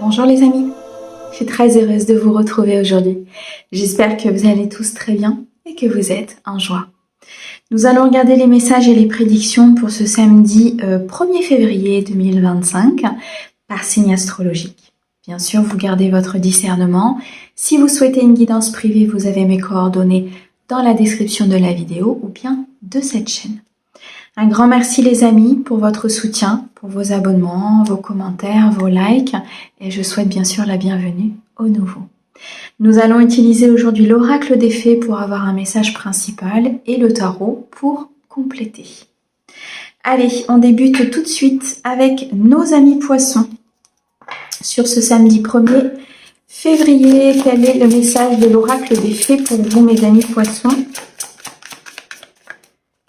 Bonjour les amis, je suis très heureuse de vous retrouver aujourd'hui. J'espère que vous allez tous très bien et que vous êtes en joie. Nous allons regarder les messages et les prédictions pour ce samedi 1er février 2025 par signe astrologique. Bien sûr, vous gardez votre discernement. Si vous souhaitez une guidance privée, vous avez mes coordonnées dans la description de la vidéo ou bien de cette chaîne. Un grand merci les amis pour votre soutien, pour vos abonnements, vos commentaires, vos likes et je souhaite bien sûr la bienvenue aux nouveaux. Nous allons utiliser aujourd'hui l'oracle des fées pour avoir un message principal et le tarot pour compléter. Allez, on débute tout de suite avec nos amis poissons. Sur ce samedi 1er février, quel est le message de l'oracle des fées pour vous mes amis poissons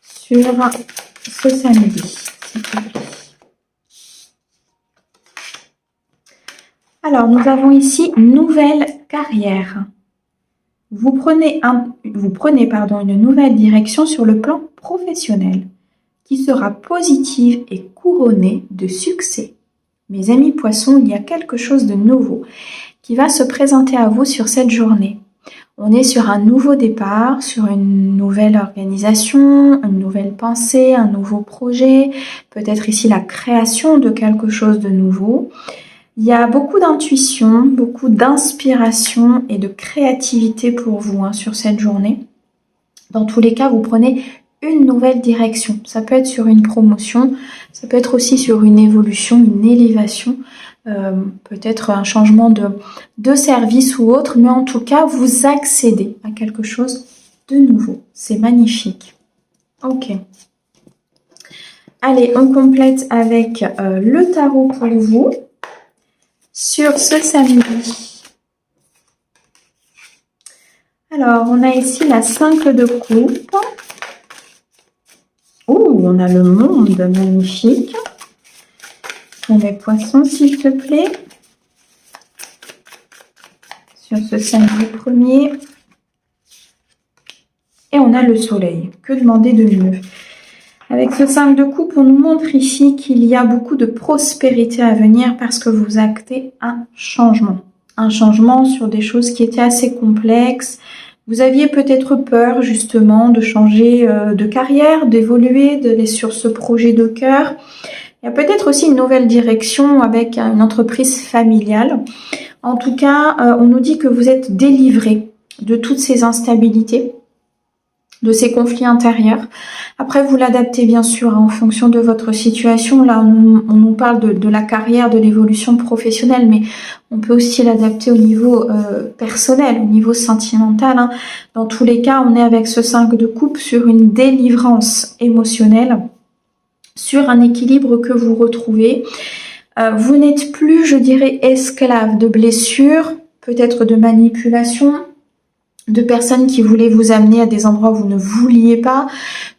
sur ce samedi, s'il vous plaît. Alors, nous avons ici nouvelle carrière. Vous prenez une nouvelle direction sur le plan professionnel qui sera positive et couronnée de succès. Mes amis poissons, il y a quelque chose de nouveau qui va se présenter à vous sur cette journée. On est sur un nouveau départ, sur une nouvelle organisation, une nouvelle pensée, un nouveau projet, peut-être ici la création de quelque chose de nouveau. Il y a beaucoup d'intuition, beaucoup d'inspiration et de créativité pour vous sur cette journée. Dans tous les cas, vous prenez une nouvelle direction. Ça peut être sur une promotion, ça peut être aussi sur une évolution, une élévation. Peut-être un changement de service ou autre, mais en tout cas, vous accédez à quelque chose de nouveau. C'est magnifique. Ok. Allez, on complète avec le tarot pour vous sur ce samedi. Alors, on a ici la 5 de coupe. Oh, on a le monde magnifique. Pour mes poissons, s'il te plaît. Sur ce samedi 1er. Et on a le soleil. Que demander de mieux? Avec ce 5 de coupe, on nous montre ici qu'il y a beaucoup de prospérité à venir parce que vous actez un changement. Un changement sur des choses qui étaient assez complexes. Vous aviez peut-être peur justement de changer de carrière, d'évoluer, d'aller sur ce projet de cœur. Il y a peut-être aussi une nouvelle direction avec une entreprise familiale. En tout cas, on nous dit que vous êtes délivré de toutes ces instabilités, de ces conflits intérieurs. Après, vous l'adaptez bien sûr en fonction de votre situation. Là, on nous parle de la carrière, de l'évolution professionnelle, mais on peut aussi l'adapter au niveau personnel, au niveau sentimental. Dans tous les cas, on est avec ce 5 de coupe sur une délivrance émotionnelle, sur un équilibre que vous retrouvez. Vous n'êtes plus, je dirais, esclave de blessures, peut-être de manipulation, de personnes qui voulaient vous amener à des endroits où vous ne vouliez pas.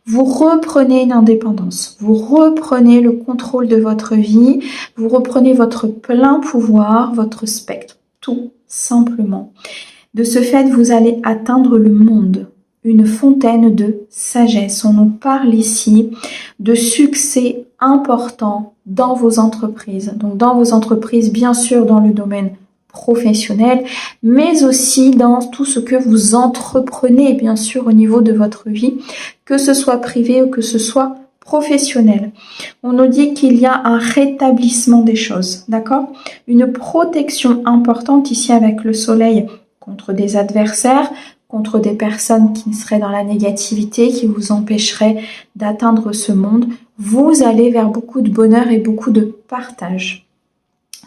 Vous reprenez une indépendance, vous reprenez le contrôle de votre vie, vous reprenez votre plein pouvoir, votre spectre, tout simplement. De ce fait, vous allez atteindre le monde. Une fontaine de sagesse. On nous parle ici de succès important dans vos entreprises. Donc dans vos entreprises, bien sûr dans le domaine professionnel, mais aussi dans tout ce que vous entreprenez, bien sûr au niveau de votre vie, que ce soit privé ou que ce soit professionnel. On nous dit qu'il y a un rétablissement des choses, d'accord? Une protection importante ici avec le soleil contre des adversaires, contre des personnes qui seraient dans la négativité, qui vous empêcheraient d'atteindre ce monde. Vous allez vers beaucoup de bonheur et beaucoup de partage.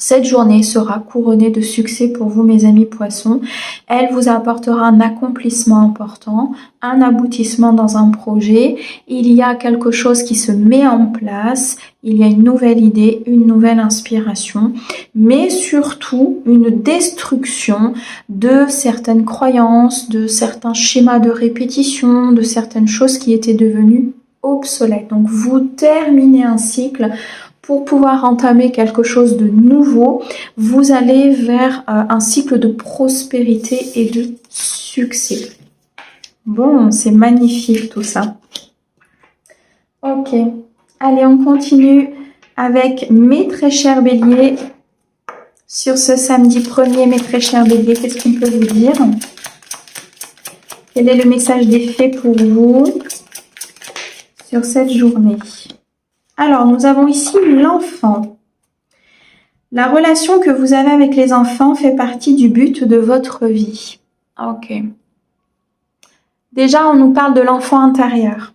Cette journée sera couronnée de succès pour vous, mes amis poissons. Elle vous apportera un accomplissement important, un aboutissement dans un projet. Il y a quelque chose qui se met en place. Il y a une nouvelle idée, une nouvelle inspiration, mais surtout une destruction de certaines croyances, de certains schémas de répétition, de certaines choses qui étaient devenues obsolètes. Donc vous terminez un cycle pour pouvoir entamer quelque chose de nouveau. Vous allez vers un cycle de prospérité et de succès. Bon, c'est magnifique tout ça. Ok. Allez, on continue avec mes très chers béliers sur ce samedi 1er, mes très chers béliers, qu'est-ce qu'on peut vous dire? Quel est le message des fées pour vous sur cette journée? Alors, nous avons ici l'enfant. La relation que vous avez avec les enfants fait partie du but de votre vie. Ok. Déjà, on nous parle de l'enfant intérieur.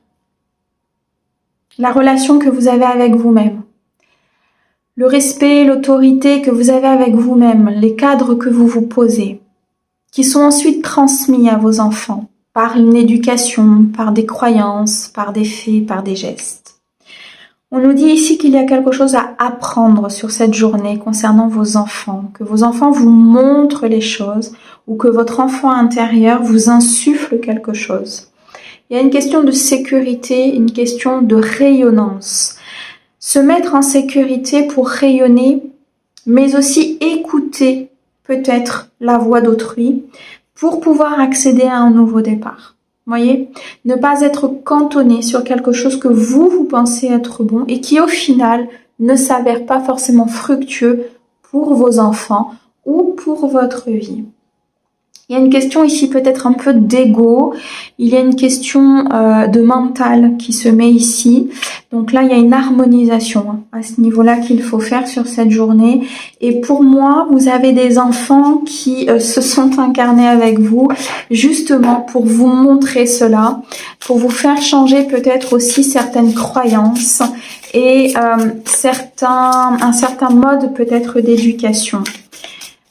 La relation que vous avez avec vous-même. Le respect, l'autorité que vous avez avec vous-même, les cadres que vous vous posez, qui sont ensuite transmis à vos enfants par une éducation, par des croyances, par des faits, par des gestes. On nous dit ici qu'il y a quelque chose à apprendre sur cette journée concernant vos enfants, que vos enfants vous montrent les choses ou que votre enfant intérieur vous insuffle quelque chose. Il y a une question de sécurité, une question de rayonnance. Se mettre en sécurité pour rayonner, mais aussi écouter peut-être la voix d'autrui pour pouvoir accéder à un nouveau départ. Voyez, ne pas être cantonné sur quelque chose que vous pensez être bon et qui au final ne s'avère pas forcément fructueux pour vos enfants ou pour votre vie. Il y a une question ici peut-être un peu d'ego, il y a une question de mental qui se met ici. Donc là, il y a une harmonisation à ce niveau-là qu'il faut faire sur cette journée. Et pour moi, vous avez des enfants qui se sont incarnés avec vous justement pour vous montrer cela, pour vous faire changer peut-être aussi certaines croyances et un certain mode peut-être d'éducation.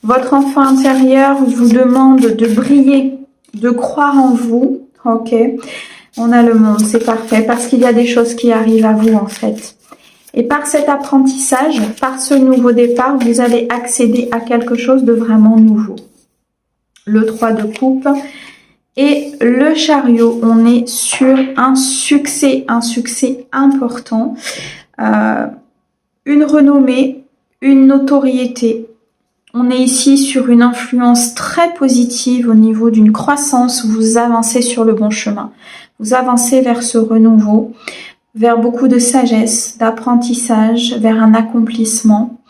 Votre enfant intérieur vous demande de briller, de croire en vous. Ok, on a le monde, c'est parfait, parce qu'il y a des choses qui arrivent à vous en fait. Et par cet apprentissage, par ce nouveau départ, vous allez accéder à quelque chose de vraiment nouveau. Le 3 de coupe et le chariot, on est sur un succès important, une renommée, une notoriété. On est ici sur une influence très positive au niveau d'une croissance. Vous avancez sur le bon chemin. Vous avancez vers ce renouveau, vers beaucoup de sagesse, d'apprentissage, vers un accomplissement.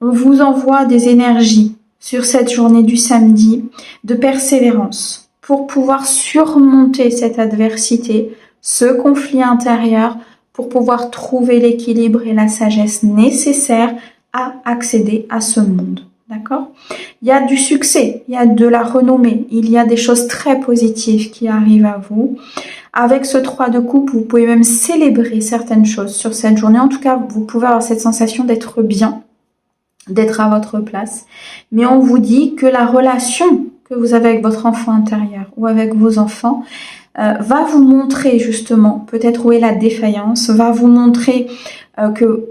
On vous envoie des énergies sur cette journée du samedi de persévérance pour pouvoir surmonter cette adversité, ce conflit intérieur, pour pouvoir trouver l'équilibre et la sagesse nécessaires à accéder à ce monde. D'accord? Il y a du succès, il y a de la renommée, il y a des choses très positives qui arrivent à vous. Avec ce 3 de coupe, vous pouvez même célébrer certaines choses sur cette journée. En tout cas, vous pouvez avoir cette sensation d'être bien, d'être à votre place. Mais on vous dit que la relation que vous avez avec votre enfant intérieur ou avec vos enfants va vous montrer justement peut-être où est la défaillance, va vous montrer que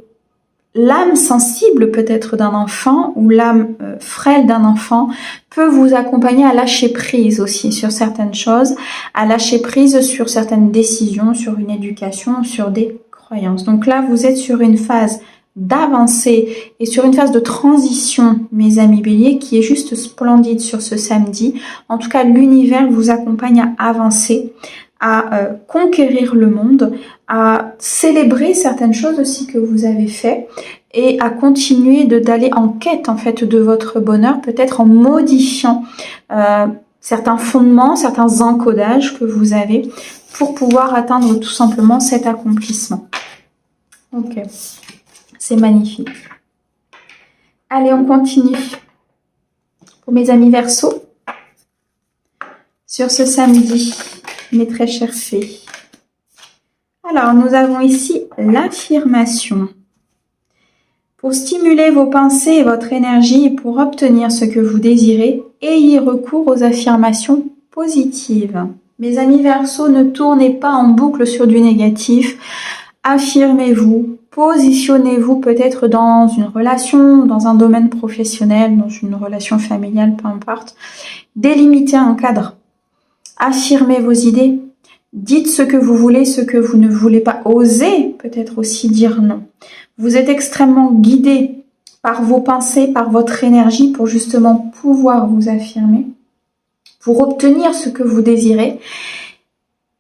l'âme sensible peut-être d'un enfant ou l'âme frêle d'un enfant peut vous accompagner à lâcher prise aussi sur certaines choses, à lâcher prise sur certaines décisions, sur une éducation, sur des croyances. Donc là, vous êtes sur une phase d'avancée et sur une phase de transition, mes amis béliers, qui est juste splendide sur ce samedi. En tout cas, l'univers vous accompagne à avancer, à conquérir le monde, à célébrer certaines choses aussi que vous avez fait et à continuer d'aller en quête en fait de votre bonheur, peut-être en modifiant certains fondements, certains encodages que vous avez pour pouvoir atteindre tout simplement cet accomplissement. Ok, c'est magnifique. Allez, on continue. Pour mes amis Verseaux, sur ce samedi, mes très chères fées. Alors, nous avons ici l'affirmation. Pour stimuler vos pensées et votre énergie et pour obtenir ce que vous désirez, ayez recours aux affirmations positives. Mes amis Verseaux, ne tournez pas en boucle sur du négatif. Affirmez-vous, positionnez-vous peut-être dans une relation, dans un domaine professionnel, dans une relation familiale, peu importe. Délimitez un cadre. Affirmez vos idées. Dites ce que vous voulez, ce que vous ne voulez pas. Osez peut-être aussi dire non. Vous êtes extrêmement guidé par vos pensées, par votre énergie pour justement pouvoir vous affirmer, pour obtenir ce que vous désirez.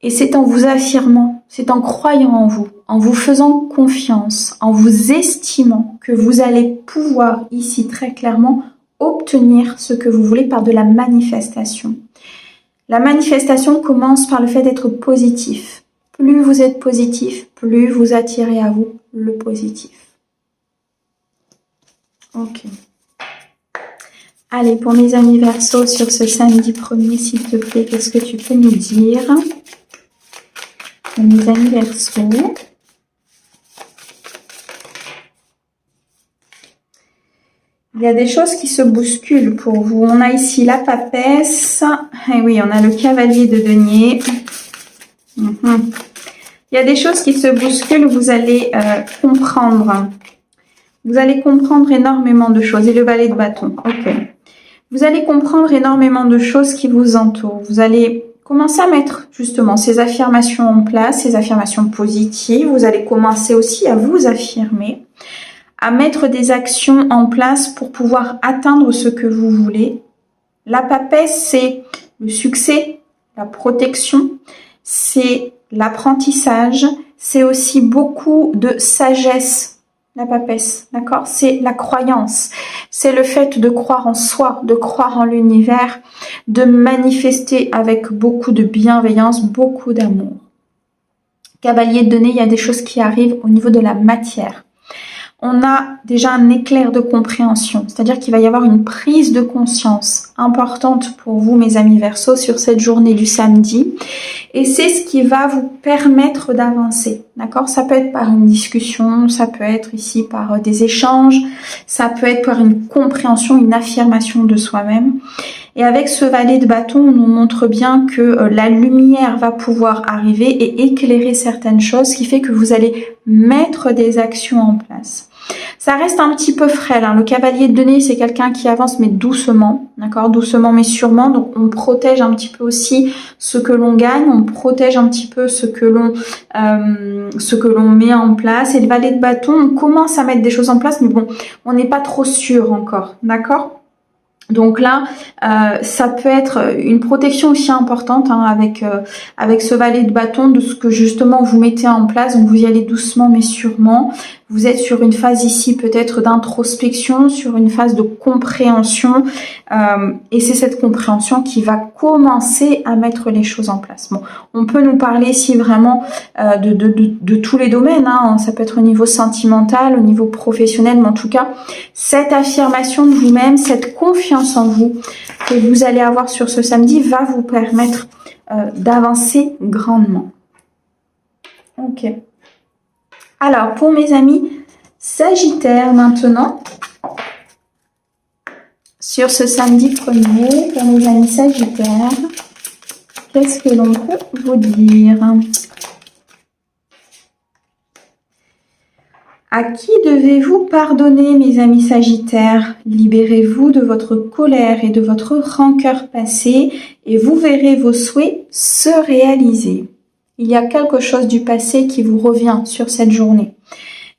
Et c'est en vous affirmant c'est en croyant en vous faisant confiance, en vous estimant que vous allez pouvoir ici très clairement obtenir ce que vous voulez par de la manifestation. La manifestation commence par le fait d'être positif. Plus vous êtes positif, plus vous attirez à vous le positif. Ok. Allez, pour mes amis Verseau, sur ce samedi 1er, s'il te plaît, qu'est-ce que tu peux nous dire? Pour mes amis Verseau. Il y a des choses qui se bousculent pour vous. On a ici la papesse. Et oui, on a le cavalier de denier. Il y a des choses qui se bousculent. Vous allez comprendre. Vous allez comprendre énormément de choses. Et le valet de bâton. Ok. Vous allez comprendre énormément de choses qui vous entourent. Vous allez commencer à mettre justement ces affirmations en place, ces affirmations positives. Vous allez commencer aussi à vous affirmer, à mettre des actions en place pour pouvoir atteindre ce que vous voulez. La papesse, c'est le succès, la protection, c'est l'apprentissage, c'est aussi beaucoup de sagesse. La papesse, d'accord? C'est la croyance, c'est le fait de croire en soi, de croire en l'univers, de manifester avec beaucoup de bienveillance, beaucoup d'amour. Cavalier de denier, il y a des choses qui arrivent au niveau de la matière. On a déjà un éclair de compréhension, c'est-à-dire qu'il va y avoir une prise de conscience importante pour vous, mes amis Verseau, sur cette journée du samedi. Et c'est ce qui va vous permettre d'avancer, d'accord? Ça peut être par une discussion, ça peut être ici par des échanges, ça peut être par une compréhension, une affirmation de soi-même. Et avec ce valet de bâton, on nous montre bien que la lumière va pouvoir arriver et éclairer certaines choses, ce qui fait que vous allez mettre des actions en place. Ça reste un petit peu frêle, hein. Le cavalier de denier, c'est quelqu'un qui avance mais doucement, d'accord? Doucement mais sûrement. Donc on protège un petit peu aussi ce que l'on gagne, on protège un petit peu ce que l'on met en place. Et le valet de bâton, on commence à mettre des choses en place, mais bon, on n'est pas trop sûr encore, d'accord? Donc là, ça peut être une protection aussi importante, hein, avec ce valet de bâton, de ce que justement vous mettez en place. Donc vous y allez doucement mais sûrement. Vous êtes sur une phase ici peut-être d'introspection, sur une phase de compréhension. Et c'est cette compréhension qui va commencer à mettre les choses en place. Bon, on peut nous parler ici vraiment de tous les domaines, hein. Ça peut être au niveau sentimental, au niveau professionnel, mais en tout cas, cette affirmation de vous-même, cette confiance en vous que vous allez avoir sur ce samedi va vous permettre d'avancer grandement. Ok. Alors, pour mes amis Sagittaire maintenant, sur ce samedi 1er, pour mes amis Sagittaires, qu'est-ce que l'on peut vous dire? À qui devez-vous pardonner, mes amis Sagittaires? Libérez-vous de votre colère et de votre rancœur passée et vous verrez vos souhaits se réaliser. Il y a quelque chose du passé qui vous revient sur cette journée,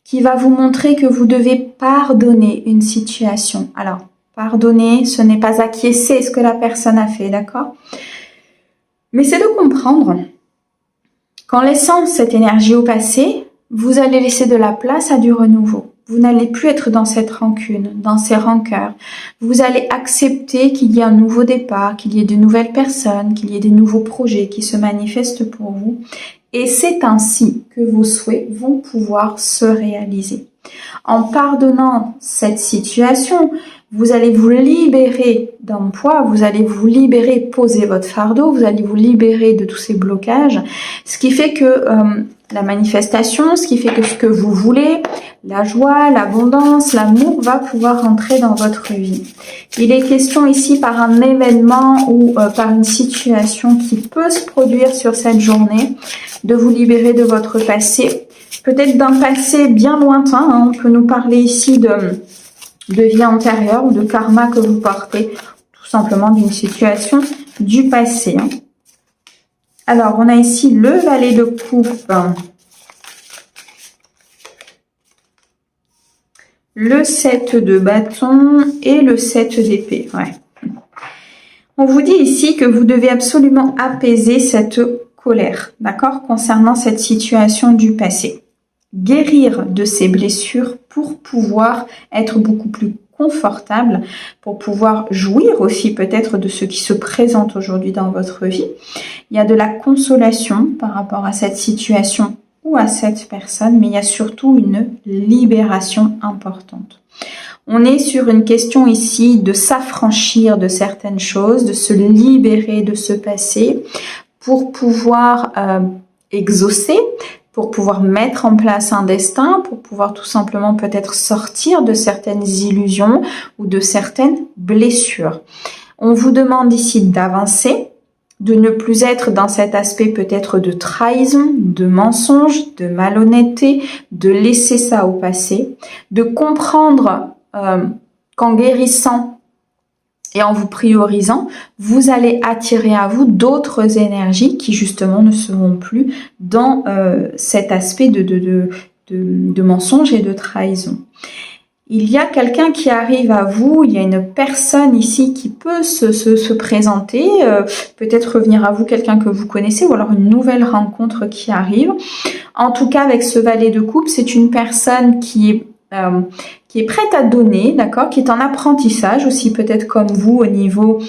qui va vous montrer que vous devez pardonner une situation. Alors, pardonner, ce n'est pas acquiescer ce que la personne a fait, d'accord? Mais c'est de comprendre qu'en laissant cette énergie au passé, vous allez laisser de la place à du renouveau. Vous n'allez plus être dans cette rancune, dans ces rancœurs. Vous allez accepter qu'il y ait un nouveau départ, qu'il y ait de nouvelles personnes, qu'il y ait des nouveaux projets qui se manifestent pour vous. Et c'est ainsi que vos souhaits vont pouvoir se réaliser. En pardonnant cette situation, vous allez vous libérer d'un poids, vous allez vous libérer, poser votre fardeau, vous allez vous libérer de tous ces blocages, ce qui fait que la manifestation, ce qui fait que ce que vous voulez, la joie, l'abondance, l'amour va pouvoir rentrer dans votre vie. Il est question ici par un événement ou par une situation qui peut se produire sur cette journée, de vous libérer de votre passé, peut-être d'un passé bien lointain, hein. On peut nous parler ici de vie antérieure ou de karma que vous portez, tout simplement d'une situation du passé, hein. Alors, on a ici le valet de coupe, le 7 de bâton et le 7 d'épée. Ouais. On vous dit ici que vous devez absolument apaiser cette colère, d'accord, concernant cette situation du passé. Guérir de ces blessures pour pouvoir être beaucoup plus confortable, pour pouvoir jouir aussi peut-être de ce qui se présente aujourd'hui dans votre vie. Il y a de la consolation par rapport à cette situation ou à cette personne, mais il y a surtout une libération importante. On est sur une question ici de s'affranchir de certaines choses, de se libérer de ce passé pour pouvoir exaucer, pour pouvoir mettre en place un destin, pour pouvoir tout simplement peut-être sortir de certaines illusions ou de certaines blessures. On vous demande ici d'avancer, de ne plus être dans cet aspect peut-être de trahison, de mensonge, de malhonnêteté, de laisser ça au passé, de comprendre qu'en guérissant et en vous priorisant, vous allez attirer à vous d'autres énergies qui justement ne seront plus dans cet aspect de mensonge et de trahison. Il y a quelqu'un qui arrive à vous, il y a une personne ici qui peut se présenter, peut-être revenir à vous quelqu'un que vous connaissez ou alors une nouvelle rencontre qui arrive. En tout cas, avec ce valet de coupe, c'est une personne qui est prête à donner, d'accord, qui est en apprentissage aussi, peut-être comme vous au niveau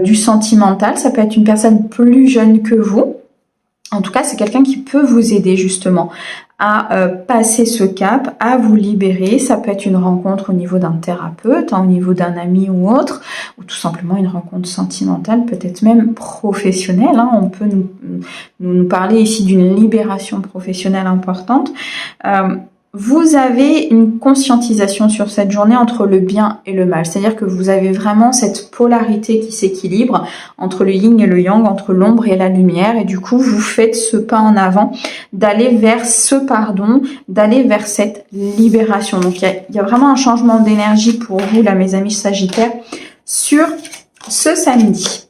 du sentimental. Ça peut être une personne plus jeune que vous. En tout cas, c'est quelqu'un qui peut vous aider justement à passer ce cap, à vous libérer. Ça peut être une rencontre au niveau d'un thérapeute, au niveau d'un ami ou autre, ou tout simplement une rencontre sentimentale, peut-être même professionnelle. On peut nous parler ici d'une libération professionnelle importante. Vous avez une conscientisation sur cette journée entre le bien et le mal. C'est-à-dire que vous avez vraiment cette polarité qui s'équilibre entre le yin et le yang, entre l'ombre et la lumière. Et du coup, vous faites ce pas en avant d'aller vers ce pardon, d'aller vers cette libération. Donc, il y a vraiment un changement d'énergie pour vous, là, mes amis Sagittaires, sur ce samedi.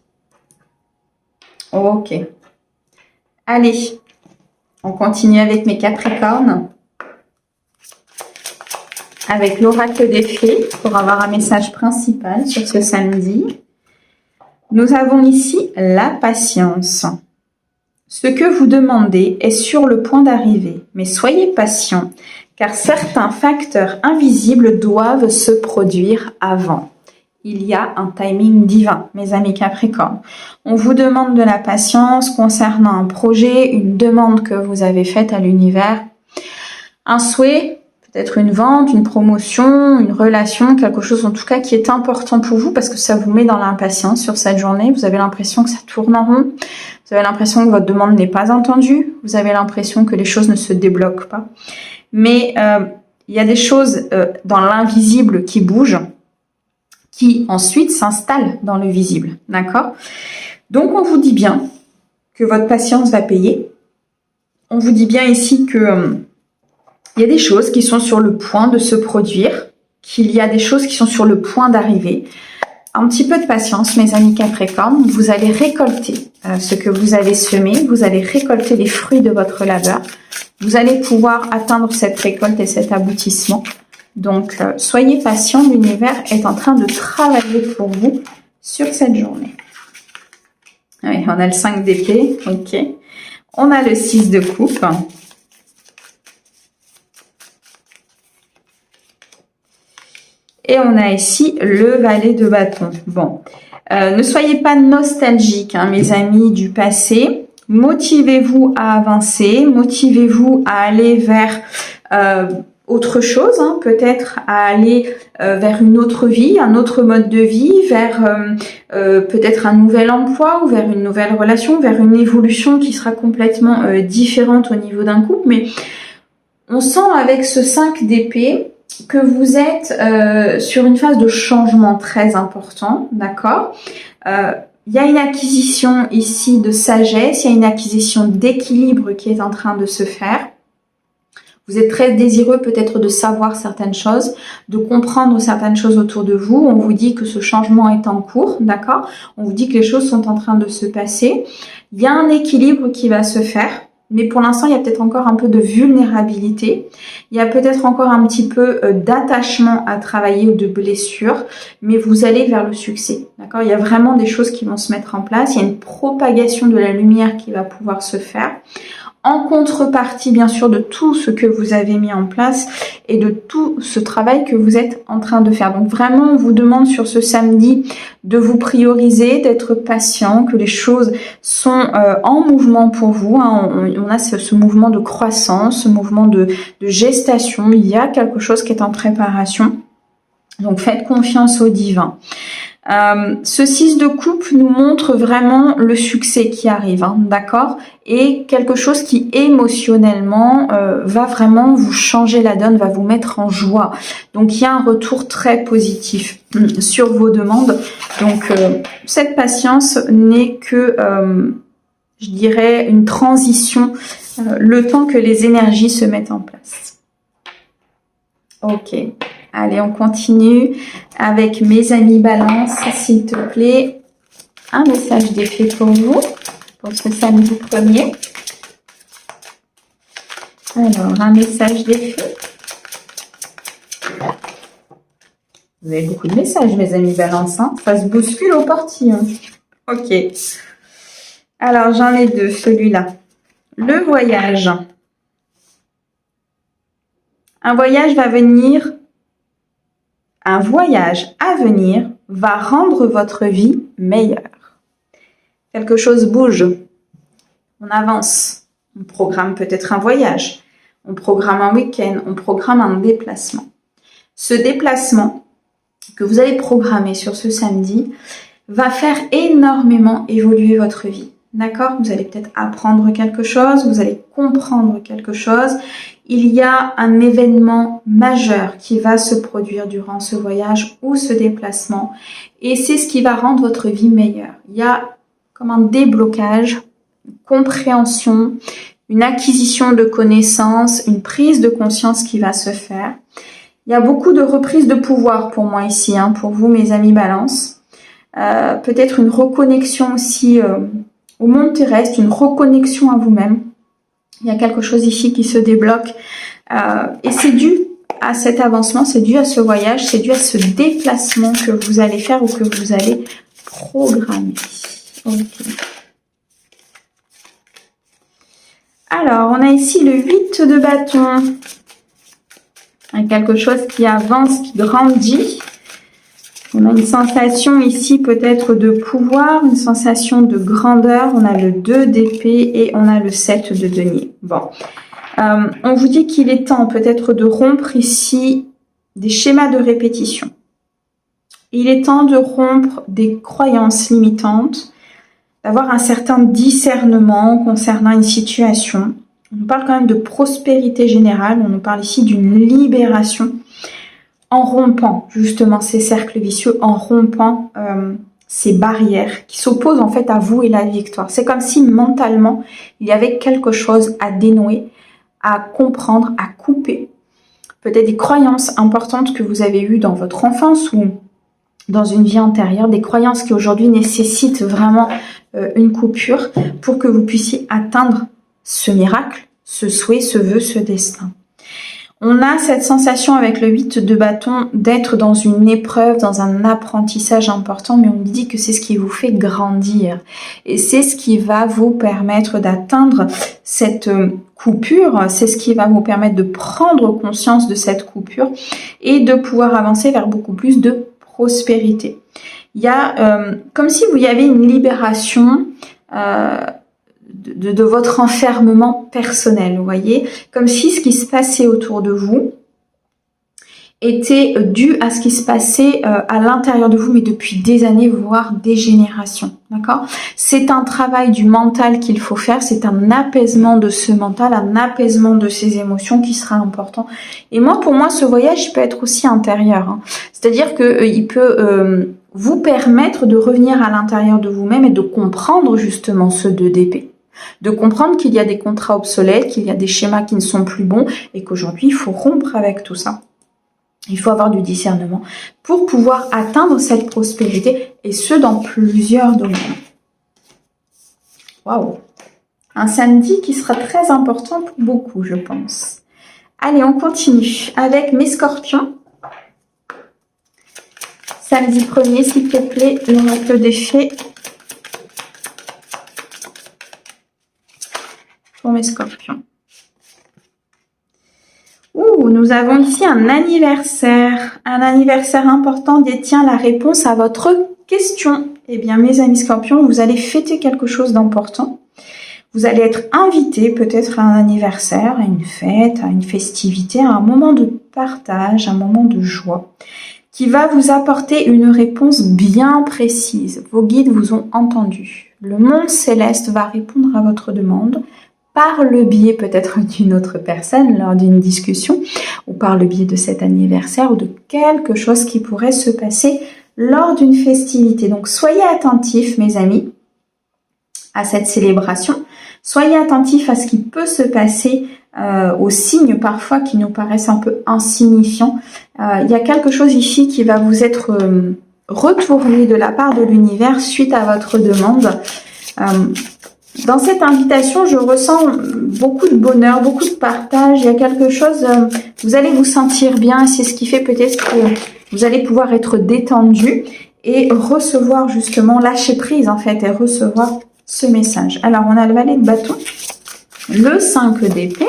Ok. Allez, on continue avec mes Capricornes. Avec l'oracle des fées pour avoir un message principal sur ce samedi. Nous avons ici la patience. Ce que vous demandez est sur le point d'arriver, mais soyez patient car certains facteurs invisibles doivent se produire avant. Il y a un timing divin, mes amis Capricornes. On vous demande de la patience concernant un projet, une demande que vous avez faite à l'univers, un souhait, peut-être une vente, une promotion, une relation, quelque chose en tout cas qui est important pour vous parce que ça vous met dans l'impatience sur cette journée. Vous avez l'impression que ça tourne en rond. Vous avez l'impression que votre demande n'est pas entendue. Vous avez l'impression que les choses ne se débloquent pas. Mais il y a des choses dans l'invisible qui bougent, qui ensuite s'installent dans le visible. D'accord ? Donc on vous dit bien que votre patience va payer. On vous dit bien ici que il y a des choses qui sont sur le point de se produire, qu'il y a des choses qui sont sur le point d'arriver. Un petit peu de patience, mes amis Capricornes. Vous allez récolter ce que vous avez semé. Vous allez récolter les fruits de votre labeur. Vous allez pouvoir atteindre cette récolte et cet aboutissement. Donc, soyez patients. L'univers est en train de travailler pour vous sur cette journée. Oui, on a le 5 d'épée. Ok. On a le 6 de coupe. Et on a ici le valet de bâton. Bon, ne soyez pas nostalgiques, mes amis du passé. Motivez-vous à avancer, motivez-vous à aller vers autre chose, peut-être à aller vers une autre vie, un autre mode de vie, vers peut-être un nouvel emploi ou vers une nouvelle relation, vers une évolution qui sera complètement différente au niveau d'un couple. Mais on sent avec ce 5 d'épée que vous êtes sur une phase de changement très important, d'accord ? Il y a une acquisition ici de sagesse, il y a une acquisition d'équilibre qui est en train de se faire. Vous êtes très désireux peut-être de savoir certaines choses, de comprendre certaines choses autour de vous. On vous dit que ce changement est en cours, d'accord ? On vous dit que les choses sont en train de se passer. Il y a un équilibre qui va se faire. mais pour l'instant, il y a peut-être encore un peu de vulnérabilité. Il y a peut-être encore un petit peu d'attachement à travailler ou de blessure, mais vous allez vers le succès. D'accord? Il y a vraiment des choses qui vont se mettre en place. Il y a une propagation de la lumière qui va pouvoir se faire. En contrepartie, bien sûr, de tout ce que vous avez mis en place et de tout ce travail que vous êtes en train de faire. Donc vraiment, on vous demande sur ce samedi de vous prioriser, d'être patient, que les choses sont en mouvement pour vous. Hein. On a ce mouvement de croissance, ce mouvement de gestation. Il y a quelque chose qui est en préparation. Donc faites confiance au divin. Ce 6 de coupe nous montre vraiment le succès qui arrive, hein, d'accord? Et quelque chose qui émotionnellement va vraiment vous changer la donne, va vous mettre en joie. Donc il y a un retour très positif sur vos demandes. Donc cette patience n'est que, je dirais, une transition, le temps que les énergies se mettent en place. Ok. Allez, on continue avec mes amis balance, s'il te plaît. Un message d'effet pour vous, pour ce samedi 1er. Alors, un message d'effet. Vous avez beaucoup de messages, mes amis balance. Hein, ça se bouscule au portillon. Ok. Alors, j'en ai deux, celui-là. Le voyage. Un voyage va venir... Un voyage à venir va rendre votre vie meilleure. Quelque chose bouge. On avance. On programme peut-être un voyage. On programme un week-end. On programme un déplacement. Ce déplacement que vous allez programmer sur ce samedi va faire énormément évoluer votre vie. D'accord? Vous allez peut-être apprendre quelque chose. Vous allez comprendre quelque chose. Il y a un événement majeur qui va se produire durant ce voyage ou ce déplacement et c'est ce qui va rendre votre vie meilleure. Il y a comme un déblocage, une compréhension, une acquisition de connaissances, une prise de conscience qui va se faire. Il y a beaucoup de reprise de pouvoir pour moi ici, hein, pour vous mes amis balance. Peut-être une reconnexion aussi au monde terrestre, une reconnexion à vous-même. Il y a quelque chose ici qui se débloque et c'est dû à cet avancement, c'est dû à ce voyage, c'est dû à ce déplacement que vous allez faire ou que vous allez programmer. Okay. Alors, on a ici le 8 de bâton. Quelque chose qui avance, qui grandit. On a une sensation ici peut-être de pouvoir, une sensation de grandeur. On a le 2 d'épée et on a le 7 de denier. Bon, on vous dit qu'il est temps peut-être de rompre ici des schémas de répétition. Il est temps de rompre des croyances limitantes, d'avoir un certain discernement concernant une situation. On nous parle quand même de prospérité générale, on nous parle ici d'une libération. En rompant justement ces cercles vicieux, en rompant ces barrières qui s'opposent en fait à vous et la victoire. C'est comme si mentalement, il y avait quelque chose à dénouer, à comprendre, à couper. Peut-être des croyances importantes que vous avez eues dans votre enfance ou dans une vie antérieure, des croyances qui aujourd'hui nécessitent vraiment une coupure pour que vous puissiez atteindre ce miracle, ce souhait, ce vœu, ce destin. On a cette sensation avec le 8 de bâton d'être dans une épreuve, dans un apprentissage important, mais on nous dit que c'est ce qui vous fait grandir. Et c'est ce qui va vous permettre d'atteindre cette coupure, c'est ce qui va vous permettre de prendre conscience de cette coupure et de pouvoir avancer vers beaucoup plus de prospérité. Il y a comme si vous y avait une libération de votre enfermement personnel, vous voyez, comme si ce qui se passait autour de vous était dû à ce qui se passait à l'intérieur de vous, mais depuis des années, voire des générations, d'accord? C'est un travail du mental qu'il faut faire, c'est un apaisement de ce mental, un apaisement de ces émotions qui sera important. Et moi, pour moi, ce voyage peut être aussi intérieur, hein. C'est-à-dire que il peut vous permettre de revenir à l'intérieur de vous-même et de comprendre justement ce 2 d'épée. De comprendre qu'il y a des contrats obsolètes, qu'il y a des schémas qui ne sont plus bons et qu'aujourd'hui, il faut rompre avec tout ça. Il faut avoir du discernement pour pouvoir atteindre cette prospérité et ce, dans plusieurs domaines. Waouh! Un samedi qui sera très important pour beaucoup, je pense. Allez, on continue avec mes scorpions. Samedi 1er, s'il te plaît, l'oracle des fées. Pour mes scorpions. Ouh, nous avons ici un anniversaire. Un anniversaire important détient la réponse à votre question. Eh bien, mes amis scorpions, vous allez fêter quelque chose d'important. Vous allez être invité peut-être à un anniversaire, à une fête, à une festivité, à un moment de partage, un moment de joie, qui va vous apporter une réponse bien précise. Vos guides vous ont entendu. Le monde céleste va répondre à votre demande par le biais peut-être d'une autre personne lors d'une discussion, ou par le biais de cet anniversaire, ou de quelque chose qui pourrait se passer lors d'une festivité. Donc soyez attentifs, mes amis, à cette célébration. Soyez attentifs à ce qui peut se passer, aux signes parfois qui nous paraissent un peu insignifiants. Il y a quelque chose ici qui va vous être retourné de la part de l'univers suite à votre demande. Dans cette invitation, je ressens beaucoup de bonheur, beaucoup de partage. Il y a quelque chose, vous allez vous sentir bien. C'est ce qui fait peut-être que vous allez pouvoir être détendu et recevoir justement, lâcher prise en fait, et recevoir ce message. Alors, on a le valet de bâton, le 5 d'épée,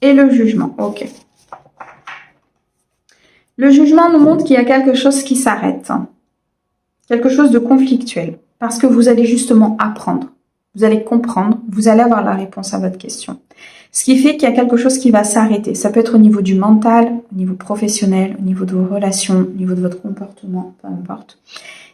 et le jugement. Ok. Le jugement nous montre qu'il y a quelque chose qui s'arrête, quelque chose de conflictuel, parce que vous allez justement apprendre, vous allez comprendre, vous allez avoir la réponse à votre question. Ce qui fait qu'il y a quelque chose qui va s'arrêter. Ça peut être au niveau du mental, au niveau professionnel, au niveau de vos relations, au niveau de votre comportement, peu importe.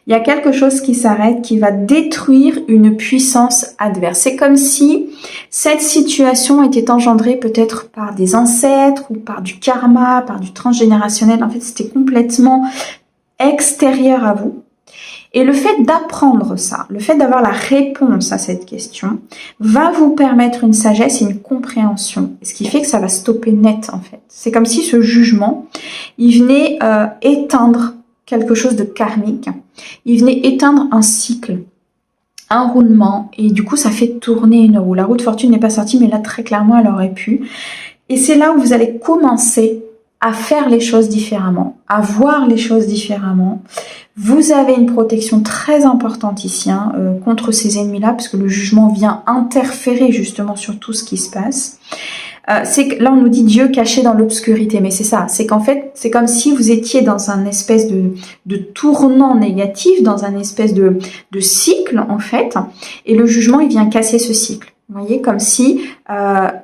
Il y a quelque chose qui s'arrête, qui va détruire une puissance adverse. C'est comme si cette situation était engendrée peut-être par des ancêtres ou par du karma, par du transgénérationnel. En fait, c'était complètement extérieur à vous. Et le fait d'apprendre ça, le fait d'avoir la réponse à cette question, va vous permettre une sagesse et une compréhension. Ce qui fait que ça va stopper net, en fait. C'est comme si ce jugement, il venait éteindre quelque chose de karmique. Il venait éteindre un cycle, un roulement, et du coup, ça fait tourner une roue. La roue de fortune n'est pas sortie, mais là, très clairement, elle aurait pu. Et c'est là où vous allez commencer à faire les choses différemment, à voir les choses différemment. Vous avez une protection très importante ici contre ces ennemis-là, parce que le jugement vient interférer justement sur tout ce qui se passe. C'est que là on nous dit Dieu caché dans l'obscurité, mais c'est ça, c'est qu'en fait c'est comme si vous étiez dans un espèce de tournant négatif, dans un espèce de cycle en fait, et le jugement il vient casser ce cycle. Vous voyez, comme si ça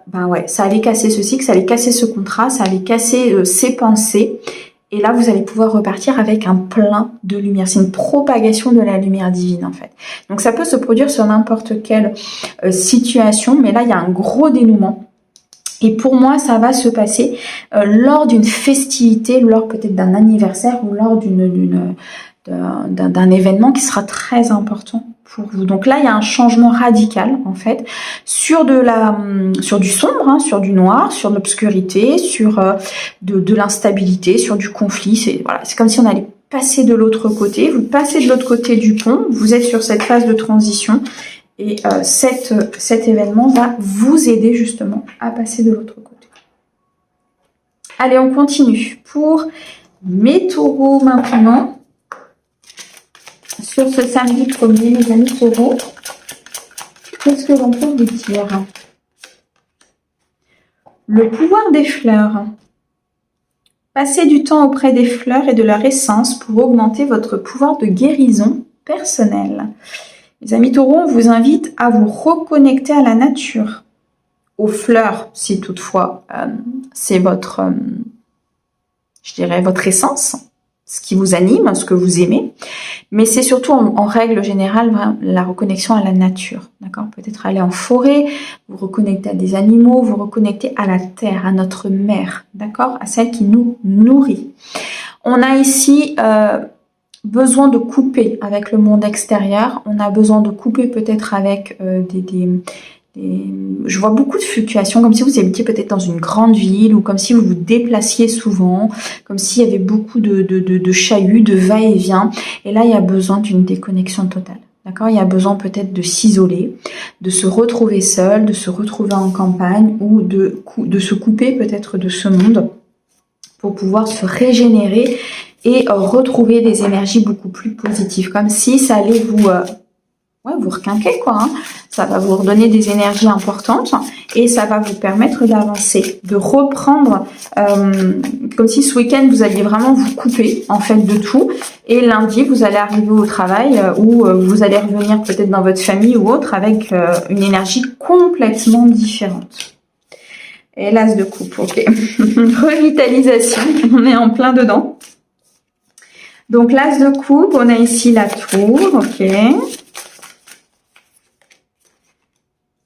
allait casser ce cycle, ça allait casser ce contrat, ça allait casser ses pensées. Et là, vous allez pouvoir repartir avec un plein de lumière. C'est une propagation de la lumière divine, en fait. Donc, ça peut se produire sur n'importe quelle situation. Mais là, il y a un gros dénouement. Et pour moi, ça va se passer lors d'une festivité, lors peut-être d'un anniversaire ou lors d'un événement qui sera très important pour vous. Donc là, il y a un changement radical, en fait, sur du sombre, sur du noir, sur de l'obscurité, sur de l'instabilité, sur du conflit. C'est comme si on allait passer de l'autre côté. Vous passez de l'autre côté du pont, vous êtes sur cette phase de transition et cet événement va vous aider justement à passer de l'autre côté. Allez, on continue. Pour mes taureaux maintenant, sur ce samedi 1er, mes amis taureaux, qu'est-ce que l'on peut vous dire? Le pouvoir des fleurs. Passez du temps auprès des fleurs et de leur essence pour augmenter votre pouvoir de guérison personnelle. Les amis taureaux, on vous invite à vous reconnecter à la nature, aux fleurs, si toutefois c'est votre essence, ce qui vous anime, ce que vous aimez, mais c'est surtout en règle générale la reconnexion à la nature, d'accord? Peut-être aller en forêt, vous reconnecter à des animaux, vous reconnecter à la terre, à notre mère, d'accord? À celle qui nous nourrit. On a ici besoin de couper avec le monde extérieur, on a besoin de couper peut-être avec Je vois beaucoup de fluctuations, comme si vous habitiez peut-être dans une grande ville ou comme si vous vous déplaciez souvent, comme s'il y avait beaucoup de chahuts, de va-et-vient. Et là, il y a besoin d'une déconnexion totale. D'accord? Il y a besoin peut-être de s'isoler, de se retrouver seul, de se retrouver en campagne ou de se couper peut-être de ce monde pour pouvoir se régénérer et retrouver des énergies beaucoup plus positives. Comme si ça allait vous requinquer, quoi. Hein. Ça va vous redonner des énergies importantes et ça va vous permettre d'avancer, de reprendre, comme si ce week-end vous alliez vraiment vous couper en fait de tout. Et lundi, vous allez arriver au travail ou vous allez revenir peut-être dans votre famille ou autre avec une énergie complètement différente. Et l'as de coupe, ok. Revitalisation, on est en plein dedans. Donc l'as de coupe, on a ici la tour, ok.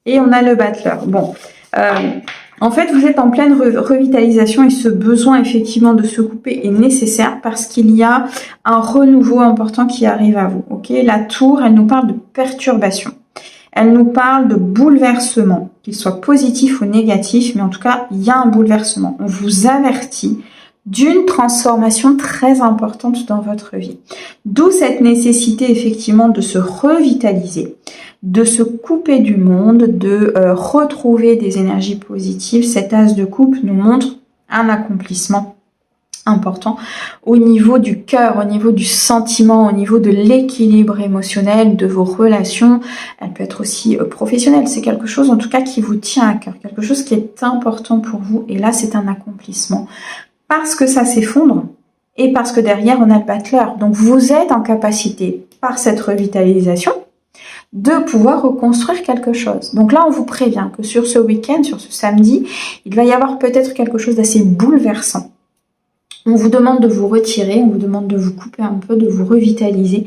Et on a le battleur. Bon, en fait, vous êtes en pleine revitalisation et ce besoin effectivement de se couper est nécessaire parce qu'il y a un renouveau important qui arrive à vous. Ok, la tour, elle nous parle de perturbation. Elle nous parle de bouleversement, qu'il soit positif ou négatif, mais en tout cas, il y a un bouleversement. On vous avertit d'une transformation très importante dans votre vie. D'où cette nécessité effectivement de se revitaliser, de se couper du monde, de retrouver des énergies positives. Cet as de coupe nous montre un accomplissement important au niveau du cœur, au niveau du sentiment, au niveau de l'équilibre émotionnel, de vos relations. Elle peut être aussi professionnelle. C'est quelque chose en tout cas qui vous tient à cœur, quelque chose qui est important pour vous. Et là, c'est un accomplissement. Parce que ça s'effondre et parce que derrière, on a le battleur. Donc, vous êtes en capacité, par cette revitalisation, de pouvoir reconstruire quelque chose. Donc là, on vous prévient que sur ce week-end, sur ce samedi, il va y avoir peut-être quelque chose d'assez bouleversant. On vous demande de vous retirer, on vous demande de vous couper un peu, de vous revitaliser,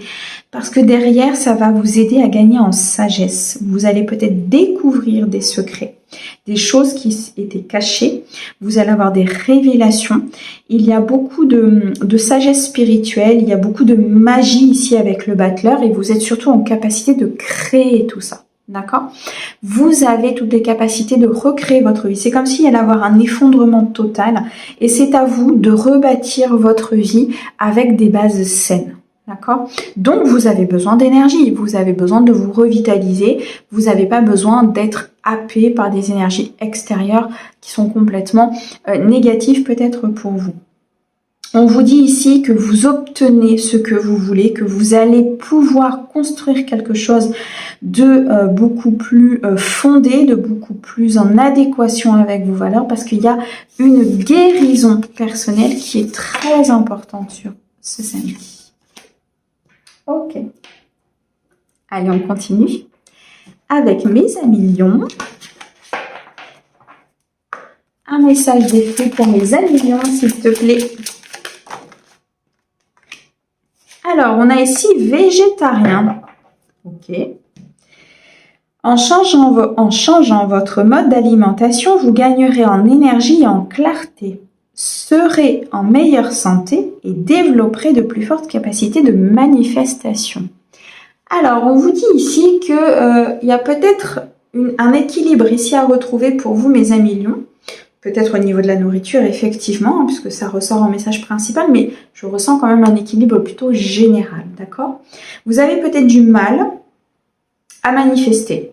parce que derrière, ça va vous aider à gagner en sagesse. Vous allez peut-être découvrir des secrets, des choses qui étaient cachées. Vous allez avoir des révélations. Il y a beaucoup de sagesse spirituelle, il y a beaucoup de magie ici avec le battleur et vous êtes surtout en capacité de créer tout ça. D'accord? Vous avez toutes les capacités de recréer votre vie. C'est comme s'il y allait avoir un effondrement total et c'est à vous de rebâtir votre vie avec des bases saines. D'accord? Donc, vous avez besoin d'énergie, vous avez besoin de vous revitaliser, vous n'avez pas besoin d'être happé par des énergies extérieures qui sont complètement négatives peut-être pour vous. On vous dit ici que vous obtenez ce que vous voulez, que vous allez pouvoir construire quelque chose de beaucoup plus fondé, de beaucoup plus en adéquation avec vos valeurs, parce qu'il y a une guérison personnelle qui est très importante sur ce samedi. Ok. Allez, on continue avec mes amis lions. Un message des fées pour mes amis lions, s'il te plaît. Alors, on a ici végétarien. Ok. En changeant votre mode d'alimentation, vous gagnerez en énergie et en clarté, serez en meilleure santé et développerez de plus fortes capacités de manifestation. Alors, on vous dit ici que y a peut-être un équilibre ici à retrouver pour vous, mes amis lions. Peut-être au niveau de la nourriture, effectivement, puisque ça ressort en message principal, mais je ressens quand même un équilibre plutôt général, d'accord? Vous avez peut-être du mal à manifester,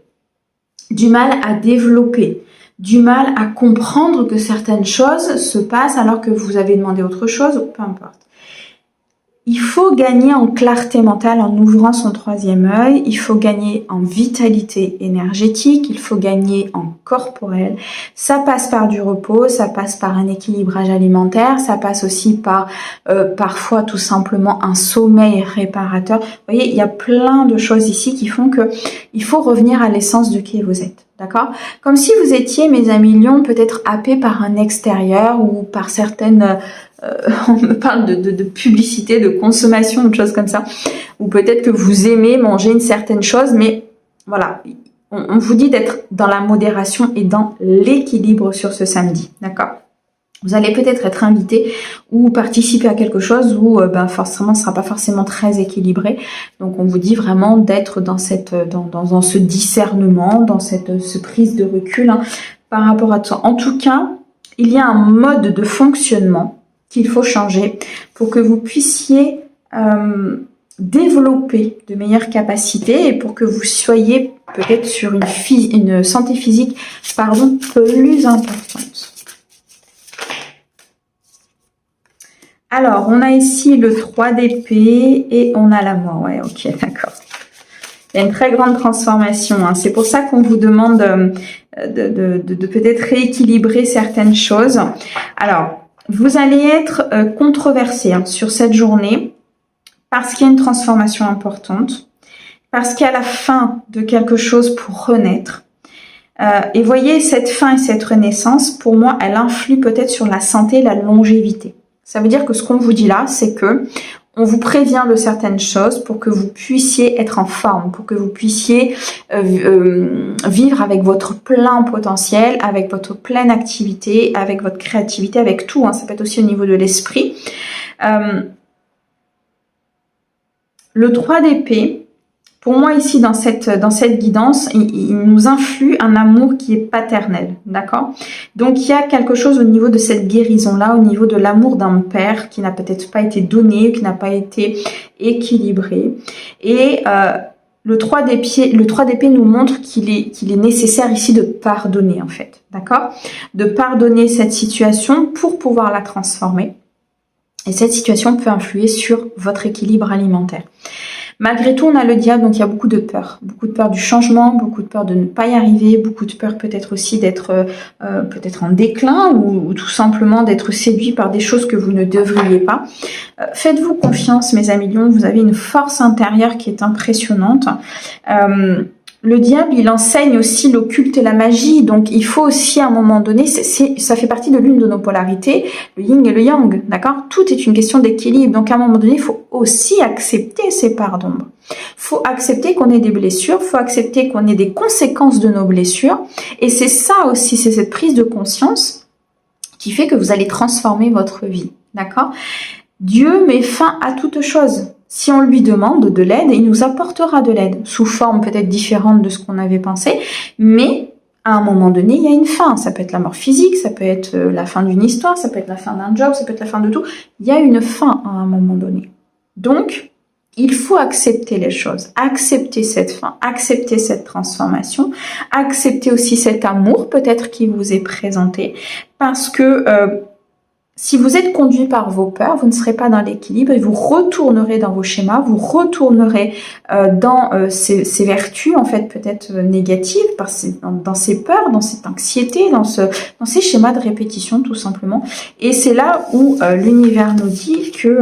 du mal à développer, du mal à comprendre que certaines choses se passent alors que vous avez demandé autre chose, peu importe. Il faut gagner en clarté mentale en ouvrant son troisième œil, il faut gagner en vitalité énergétique, il faut gagner en corporel. Ça passe par du repos, ça passe par un équilibrage alimentaire, ça passe aussi par parfois tout simplement un sommeil réparateur. Vous voyez, il y a plein de choses ici qui font que il faut revenir à l'essence de qui vous êtes. D'accord? Comme si vous étiez, mes amis lions, peut-être happés par un extérieur ou par certaines... on me parle de publicité, de consommation, de choses comme ça. Ou peut-être que vous aimez manger une certaine chose, mais voilà, on vous dit d'être dans la modération et dans l'équilibre sur ce samedi. D'accord? Vous allez peut-être être invité ou participer à quelque chose où forcément ce sera pas forcément très équilibré. Donc on vous dit vraiment d'être dans dans ce discernement, dans ce prise de recul par rapport à tout ça. En tout cas, il y a un mode de fonctionnement qu'il faut changer pour que vous puissiez développer de meilleures capacités et pour que vous soyez peut-être sur une santé physique plus importante. Alors, on a ici le 3 d'épée et on a la mort. Ouais, ok, d'accord. Il y a une très grande transformation. C'est pour ça qu'on vous demande de peut-être rééquilibrer certaines choses. Alors, vous allez être controversé sur cette journée parce qu'il y a une transformation importante, parce qu'il y a la fin de quelque chose pour renaître. Et voyez, cette fin et cette renaissance, pour moi, elle influe peut-être sur la santé et la longévité. Ça veut dire que ce qu'on vous dit là, c'est que on vous prévient de certaines choses pour que vous puissiez être en forme, pour que vous puissiez vivre avec votre plein potentiel, avec votre pleine activité, avec votre créativité, avec tout. Ça peut être aussi au niveau de l'esprit. Le 3 d'épée, pour moi ici dans cette guidance, il nous influe un amour qui est paternel, d'accord? Donc il y a quelque chose au niveau de cette guérison-là, au niveau de l'amour d'un père qui n'a peut-être pas été donné, qui n'a pas été équilibré. Et le 3 d'épée nous montre qu'il est nécessaire ici de pardonner en fait, d'accord? De pardonner cette situation pour pouvoir la transformer. Et cette situation peut influer sur votre équilibre alimentaire. Malgré tout, on a le diable, donc il y a beaucoup de peur du changement, beaucoup de peur de ne pas y arriver, beaucoup de peur peut-être aussi d'être peut-être en déclin ou tout simplement d'être séduit par des choses que vous ne devriez pas. Faites-vous confiance, mes amis lions, vous avez une force intérieure qui est impressionnante. Le diable, il enseigne aussi l'occulte et la magie, donc il faut aussi à un moment donné, ça fait partie de l'une de nos polarités, le yin et le yang, d'accord? Tout est une question d'équilibre, donc à un moment donné, il faut aussi accepter ces parts d'ombre. Il faut accepter qu'on ait des blessures, il faut accepter qu'on ait des conséquences de nos blessures, et c'est ça aussi, c'est cette prise de conscience qui fait que vous allez transformer votre vie, d'accord? Dieu met fin à toute chose. Si on lui demande de l'aide, il nous apportera de l'aide, sous forme peut-être différente de ce qu'on avait pensé, mais à un moment donné, il y a une fin. Ça peut être la mort physique, ça peut être la fin d'une histoire, ça peut être la fin d'un job, ça peut être la fin de tout. Il y a une fin à un moment donné. Donc, il faut accepter les choses, accepter cette fin, accepter cette transformation, accepter aussi cet amour peut-être qui vous est présenté, parce que si vous êtes conduit par vos peurs, vous ne serez pas dans l'équilibre et vous retournerez dans vos schémas, vous retournerez dans ces vertus en fait peut-être négatives, dans ces peurs, dans cette anxiété, dans ces schémas de répétition tout simplement. Et c'est là où l'univers nous dit que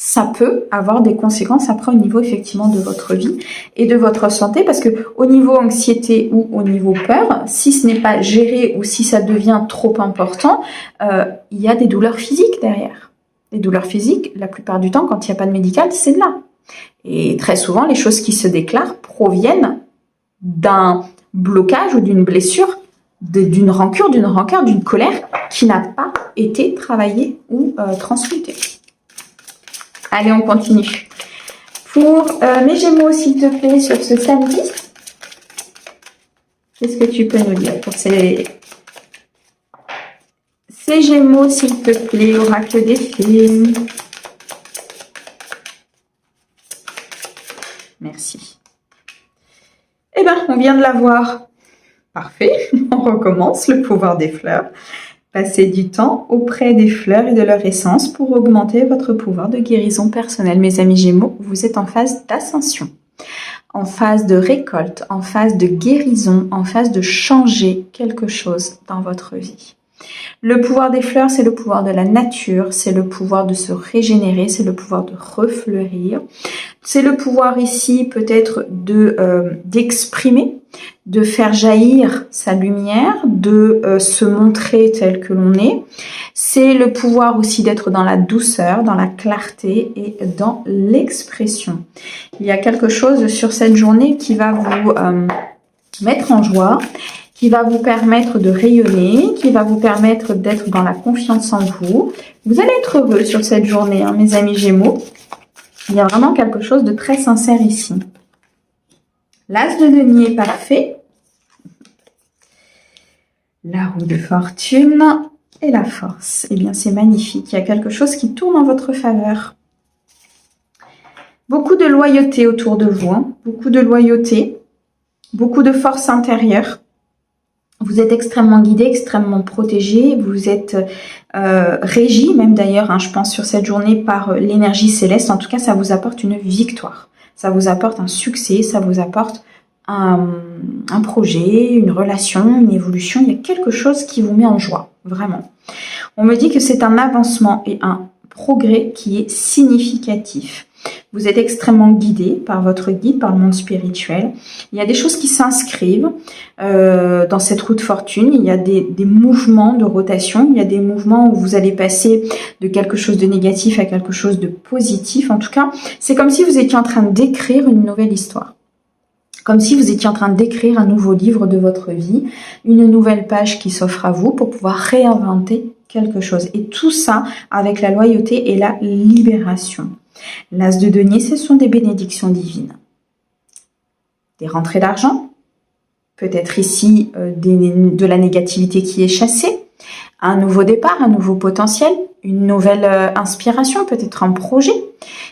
ça peut avoir des conséquences après au niveau effectivement de votre vie et de votre santé, parce que au niveau anxiété ou au niveau peur, si ce n'est pas géré ou si ça devient trop important, il y a des douleurs physiques derrière. Les douleurs physiques, la plupart du temps, quand il n'y a pas de médical, c'est là. Et très souvent, les choses qui se déclarent proviennent d'un blocage ou d'une blessure, d'une rancœur, d'une colère qui n'a pas été travaillée ou transmutée. Allez, on continue. Pour mes Gémeaux, s'il te plaît, sur ce samedi, qu'est-ce que tu peux nous dire pour ces Gémeaux, s'il te plaît, oracle des fées? Merci. Eh bien, on vient de la voir. Parfait. On recommence le pouvoir des fleurs. Passez du temps auprès des fleurs et de leur essence pour augmenter votre pouvoir de guérison personnelle. Mes amis Gémeaux, vous êtes en phase d'ascension, en phase de récolte, en phase de guérison, en phase de changer quelque chose dans votre vie. Le pouvoir des fleurs, c'est le pouvoir de la nature, c'est le pouvoir de se régénérer, c'est le pouvoir de refleurir. C'est le pouvoir ici peut-être d'exprimer, de faire jaillir sa lumière, de se montrer tel que l'on est. C'est le pouvoir aussi d'être dans la douceur, dans la clarté et dans l'expression. Il y a quelque chose sur cette journée qui va mettre en joie, qui va vous permettre de rayonner, qui va vous permettre d'être dans la confiance en vous. Vous allez être heureux sur cette journée, hein, mes amis Gémeaux. Il y a vraiment quelque chose de très sincère ici. L'As de denier parfait. La roue de fortune et la force. Eh bien, c'est magnifique. Il y a quelque chose qui tourne en votre faveur. Beaucoup de loyauté autour de vous. Hein. Beaucoup de loyauté. Beaucoup de force intérieure. Vous êtes extrêmement guidé, extrêmement protégé. Vous êtes régi, même d'ailleurs, hein, je pense, sur cette journée par l'énergie céleste. En tout cas, ça vous apporte une victoire. Ça vous apporte un succès. Ça vous apporte un projet, une relation, une évolution. Il y a quelque chose qui vous met en joie, vraiment. On me dit que c'est un avancement et un progrès qui est significatif. Vous êtes extrêmement guidé par votre guide, par le monde spirituel. Il y a des choses qui s'inscrivent dans cette roue de fortune. Il y a des mouvements de rotation. Il y a des mouvements où vous allez passer de quelque chose de négatif à quelque chose de positif. En tout cas, c'est comme si vous étiez en train d'écrire une nouvelle histoire. Comme si vous étiez en train d'écrire un nouveau livre de votre vie, une nouvelle page qui s'offre à vous pour pouvoir réinventer quelque chose. Et tout ça avec la loyauté et la libération. L'As de denier, ce sont des bénédictions divines. Des rentrées d'argent, peut-être ici de la négativité qui est chassée, un nouveau départ, un nouveau potentiel, une nouvelle inspiration, peut-être un projet.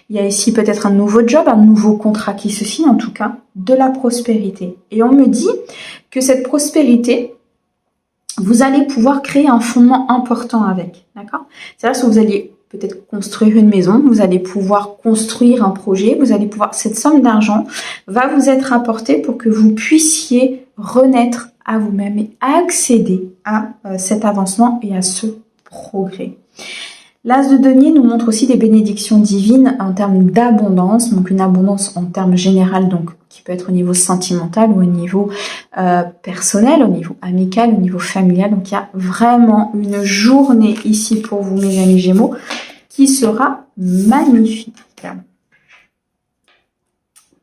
Il y a ici peut-être un nouveau job, un nouveau contrat qui se signe, en tout cas, de la prospérité. Et on me dit que cette prospérité, vous allez pouvoir créer un fondement important avec, d'accord? C'est-à-dire que vous alliez peut-être construire une maison, vous allez pouvoir construire un projet, vous allez pouvoir, cette somme d'argent va vous être apportée pour que vous puissiez renaître à vous-même et accéder à cet avancement et à ce progrès. L'As de denier nous montre aussi des bénédictions divines en termes d'abondance, donc une abondance en termes général, donc qui peut être au niveau sentimental ou au niveau personnel, au niveau amical, au niveau familial. Donc il y a vraiment une journée ici pour vous, mes amis Gémeaux, qui sera magnifique.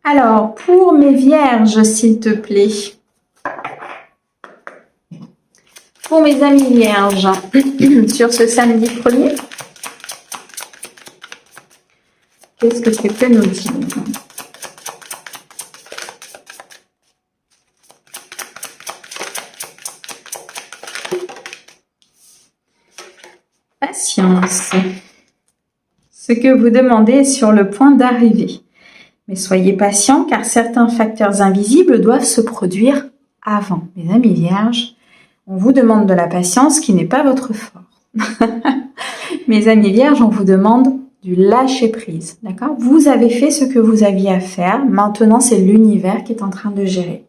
Alors, pour mes vierges, s'il te plaît. Pour mes amis vierges, sur ce samedi 1er, qu'est-ce que tu peux nous dire? Patience. Ce que vous demandez est sur le point d'arriver. Mais soyez patient car certains facteurs invisibles doivent se produire avant. Mes amis vierges, on vous demande de la patience qui n'est pas votre fort. Mes amis vierges, on vous demande du lâcher prise, d'accord? Vous avez fait ce que vous aviez à faire. Maintenant, c'est l'univers qui est en train de gérer.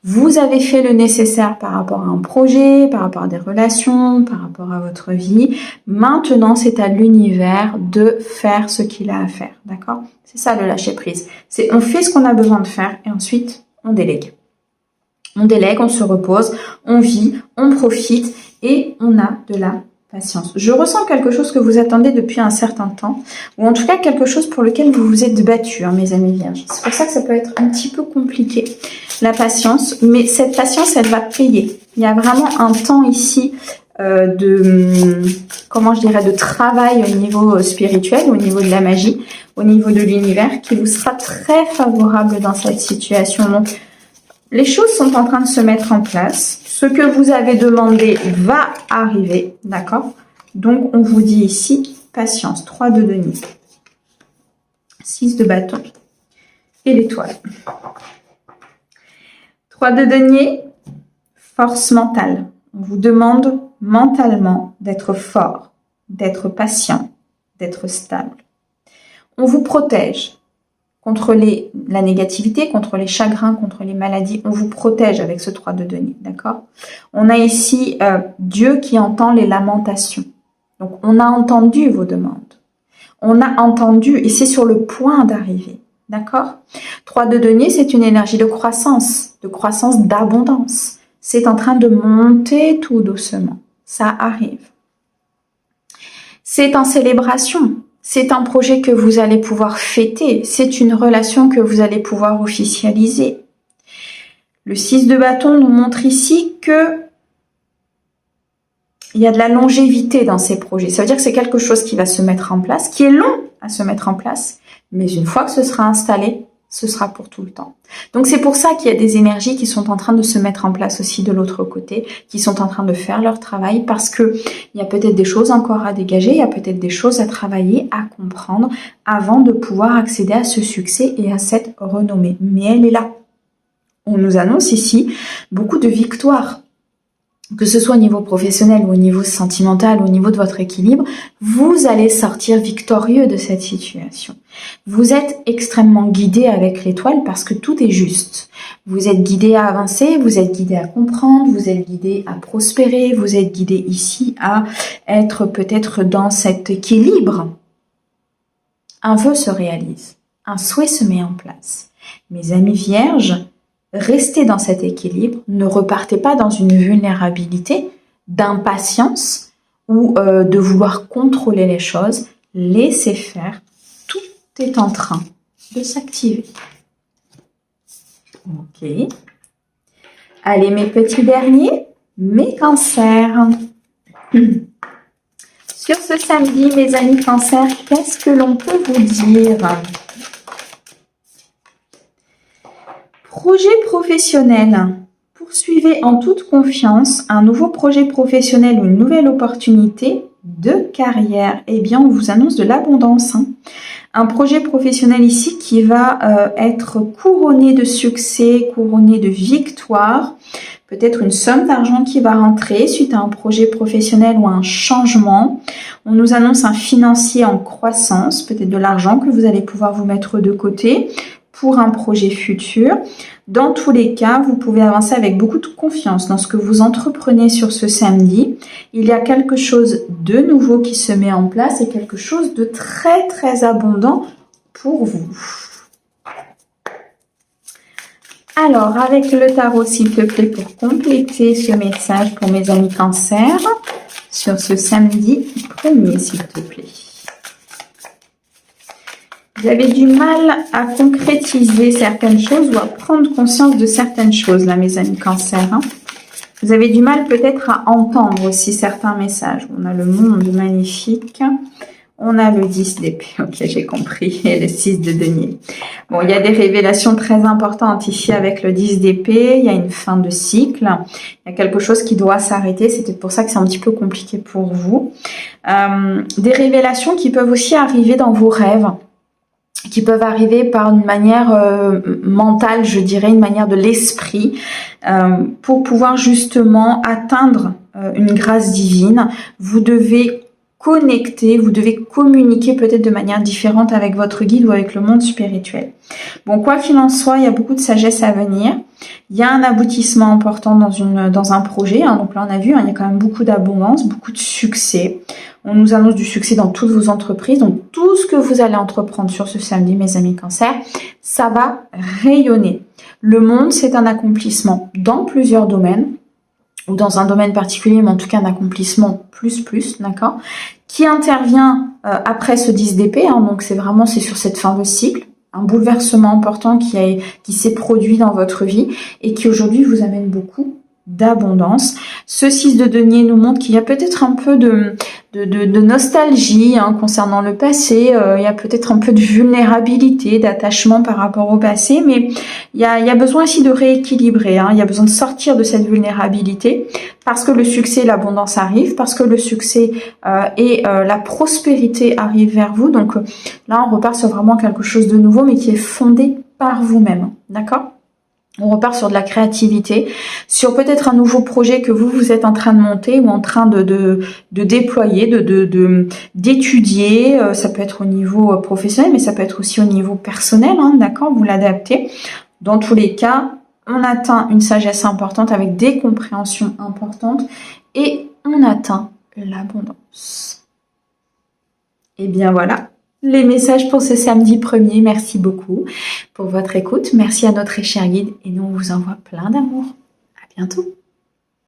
Vous avez fait le nécessaire par rapport à un projet, par rapport à des relations, par rapport à votre vie. Maintenant, c'est à l'univers de faire ce qu'il a à faire, d'accord? C'est ça le lâcher prise. C'est on fait ce qu'on a besoin de faire et ensuite on délègue. On délègue, on se repose, on vit, on profite et on a de la patience. Je ressens quelque chose que vous attendez depuis un certain temps, ou en tout cas quelque chose pour lequel vous vous êtes battus, hein, mes amis vierges. C'est pour ça que ça peut être un petit peu compliqué, la patience, mais cette patience, elle va payer. Il y a vraiment un temps ici de travail au niveau spirituel, au niveau de la magie, au niveau de l'univers, qui vous sera très favorable dans cette situation. Donc, les choses sont en train de se mettre en place. Ce que vous avez demandé va arriver, d'accord? Donc, on vous dit ici, patience. 3 de denier. 6 de bâton. Et l'étoile. 3 de denier, force mentale. On vous demande mentalement d'être fort, d'être patient, d'être stable. On vous protège contre la négativité, contre les chagrins, contre les maladies. On vous protège avec ce 3 de denier, d'accord? On a ici Dieu qui entend les lamentations. Donc, on a entendu vos demandes. On a entendu et c'est sur le point d'arriver, d'accord? 3 de denier, c'est une énergie de croissance, d'abondance. C'est en train de monter tout doucement. Ça arrive. C'est en célébration. C'est un projet que vous allez pouvoir fêter. C'est une relation que vous allez pouvoir officialiser. Le 6 de bâton nous montre ici que il y a de la longévité dans ces projets. Ça veut dire que c'est quelque chose qui va se mettre en place, qui est long à se mettre en place, mais une fois que ce sera installé, ce sera pour tout le temps. Donc c'est pour ça qu'il y a des énergies qui sont en train de se mettre en place aussi de l'autre côté, qui sont en train de faire leur travail, parce que il y a peut-être des choses encore à dégager, il y a peut-être des choses à travailler, à comprendre, avant de pouvoir accéder à ce succès et à cette renommée. Mais elle est là. On nous annonce ici beaucoup de victoires. Que ce soit au niveau professionnel ou au niveau sentimental ou au niveau de votre équilibre, vous allez sortir victorieux de cette situation. Vous êtes extrêmement guidé avec l'étoile parce que tout est juste. Vous êtes guidé à avancer, vous êtes guidé à comprendre, vous êtes guidé à prospérer, vous êtes guidé ici à être peut-être dans cet équilibre. Un vœu se réalise, un souhait se met en place. Mes amis vierges, restez dans cet équilibre, ne repartez pas dans une vulnérabilité, d'impatience ou de vouloir contrôler les choses. Laissez faire, tout est en train de s'activer. Ok. Allez mes petits derniers, mes cancers. Sur ce samedi, mes amis cancers, qu'est-ce que l'on peut vous dire ? Projet professionnel. Poursuivez en toute confiance un nouveau projet professionnel ou une nouvelle opportunité de carrière. Eh bien, on vous annonce de l'abondance. Un projet professionnel ici qui va être couronné de succès, couronné de victoire. Peut-être une somme d'argent qui va rentrer suite à un projet professionnel ou à un changement. On nous annonce un financier en croissance, peut-être de l'argent que vous allez pouvoir vous mettre de côté pour un projet futur. Dans tous les cas, vous pouvez avancer avec beaucoup de confiance dans ce que vous entreprenez sur ce samedi. Il y a quelque chose de nouveau qui se met en place et quelque chose de très très abondant pour vous. Alors, avec le tarot, s'il te plaît, pour compléter ce message pour mes amis cancers, sur ce samedi 1er, s'il te plaît. Vous avez du mal à concrétiser certaines choses ou à prendre conscience de certaines choses, là, mes amis cancers. Vous avez du mal peut-être à entendre aussi certains messages. On a le monde magnifique. On a le 10 d'épée. Ok, j'ai compris. Et le 6 de denier. Bon, il y a des révélations très importantes ici avec le 10 d'épée. Il y a une fin de cycle. Il y a quelque chose qui doit s'arrêter. C'est peut-être pour ça que c'est un petit peu compliqué pour vous. Des révélations qui peuvent aussi arriver dans vos rêves, qui peuvent arriver par une manière mentale, je dirais, une manière de l'esprit, pour pouvoir justement atteindre une grâce divine. Vous devez connecter, vous devez communiquer peut-être de manière différente avec votre guide ou avec le monde spirituel. Bon, quoi qu'il en soit, il y a beaucoup de sagesse à venir. Il y a un aboutissement important dans un projet. Donc là, on a vu, il y a quand même beaucoup d'abondance, beaucoup de succès. On nous annonce du succès dans toutes vos entreprises. Donc, tout ce que vous allez entreprendre sur ce samedi, mes amis cancers, ça va rayonner. Le monde, c'est un accomplissement dans plusieurs domaines, ou dans un domaine particulier, mais en tout cas un accomplissement plus, d'accord, qui intervient après ce 10 d'épée. Donc, c'est sur cette fin de cycle. Un bouleversement important qui s'est produit dans votre vie et qui aujourd'hui vous amène beaucoup d'abondance. Ce 6 de denier nous montre qu'il y a peut-être un peu de nostalgie concernant le passé, il y a peut-être un peu de vulnérabilité, d'attachement par rapport au passé, mais il y a besoin ici de rééquilibrer, il y a besoin de sortir de cette vulnérabilité parce que le succès et l'abondance arrivent, parce que le succès et la prospérité arrivent vers vous. Donc là, on repart sur vraiment quelque chose de nouveau, mais qui est fondé par vous-même, d'accord ? On repart sur de la créativité, sur peut-être un nouveau projet que vous êtes en train de monter ou en train de déployer, d'étudier. Ça peut être au niveau professionnel, mais ça peut être aussi au niveau personnel, d'accord, vous l'adaptez. Dans tous les cas, on atteint une sagesse importante avec des compréhensions importantes et on atteint l'abondance. Et bien voilà. Les messages pour ce samedi 1er. Merci beaucoup pour votre écoute. Merci à notre cher guide et nous on vous envoie plein d'amour. À bientôt.